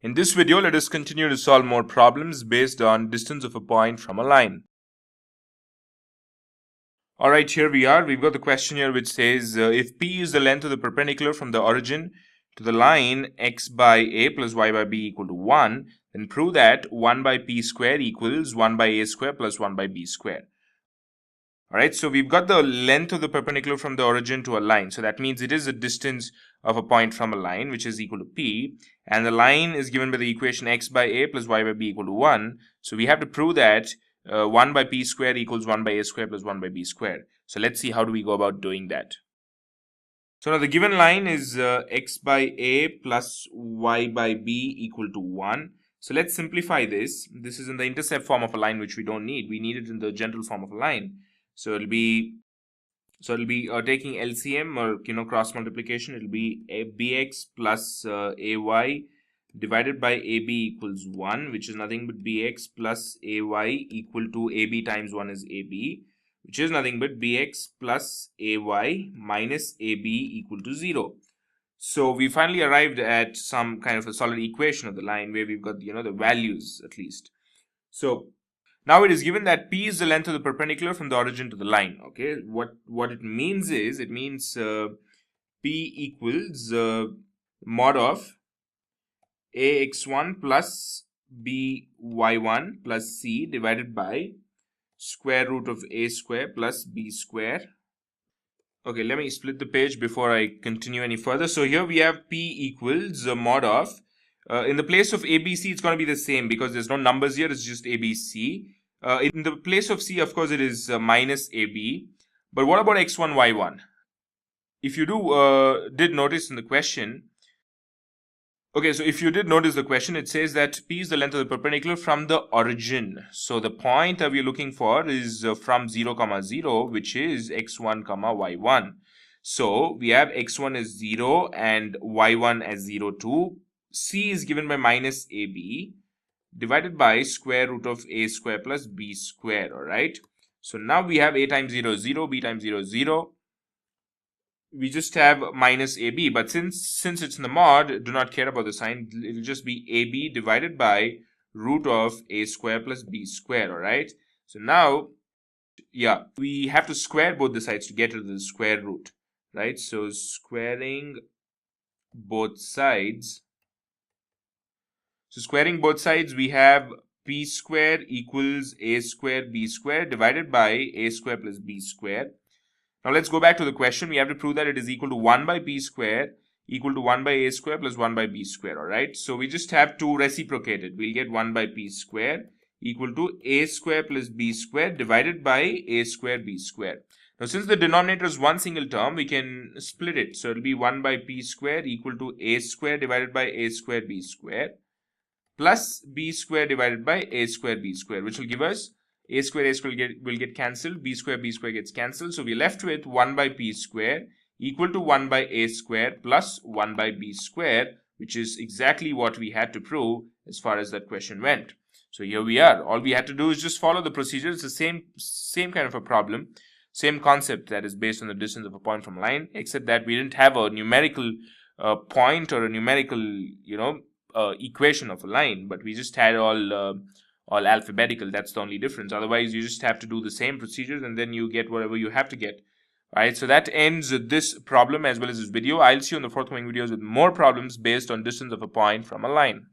In this video, let us continue to solve more problems based on distance of a point from a line. Alright, here we are. We've got the question here which says, if P is the length of the perpendicular from the origin to the line x by a plus y by b equal to 1, then prove that 1 by p square equals 1 by a square plus 1 by b square. Alright, so we've got the length of the perpendicular from the origin to a line. So that means it is the distance of a point from a line, which is equal to p. And the line is given by the equation x by a plus y by b equal to 1. So we have to prove that 1 by p square equals 1 by a square plus 1 by b square. So let's see how do we go about doing that. So now the given line is x by a plus y by b equal to 1. So let's simplify this. This is in the intercept form of a line, which we don't need. We need it in the general form of a line. So it'll be taking LCM or cross multiplication. It'll be a bx plus ay divided by ab equals 1, which is nothing but bx plus ay equal to ab times 1 is ab, which is nothing but bx plus ay minus ab equal to 0. So we finally arrived at some kind of a solid equation of the line where we've got the values at least. So now it is given that p is the length of the perpendicular from the origin to the line. Okay, what it means is, it means p equals mod of ax1 plus by1 plus c divided by square root of a square plus b square. Okay, let me split the page before I continue any further. So here we have p equals mod of, in the place of abc it's going to be the same because there's no numbers here, it's just abc. In the place of c, of course, it is minus ab. But what about x1, y1? If you did notice in the question, okay, so if you did notice the question, it says that p is the length of the perpendicular from the origin. So the point that we're looking for is from 0, 0, which is x1, y1. So we have x1 as 0 and y1 as 0, 2. C is given by minus ab divided by square root of a square plus b square. Alright, so now we have a times 0 is 0, b times 0 is 0. We just have minus ab, but since it's in the mod, do not care about the sign. It'll just be ab divided by root of a square plus b square. Alright, so now we have to square both the sides to get to the square root, right? So squaring both sides. So squaring both sides, we have p square equals a square b square divided by a square plus b square. Now let's go back to the question. We have to prove that it is equal to 1 by p square equal to 1 by a square plus 1 by b square. Alright, so we just have to reciprocate it. We'll get 1 by p square equal to a square plus b square divided by a square b square. Now since the denominator is one single term, we can split it. So it'll be 1 by p square equal to a square divided by a square b square plus b square divided by a square b square, which will give us a square will get cancelled, b square gets cancelled. So we're left with 1 by p square equal to 1 by a square plus 1 by b square, which is exactly what we had to prove as far as that question went. So here we are. All we had to do is just follow the procedure. It's the same kind of a problem, same concept, that is based on the distance of a point from a line, except that we didn't have a numerical point or a numerical equation of a line, but we just had all alphabetical. That's the only difference. Otherwise you just have to do the same procedures and then you get whatever you have to get. Alright, so that ends this problem as well as this video. I'll see you in the forthcoming videos with more problems based on distance of a point from a line.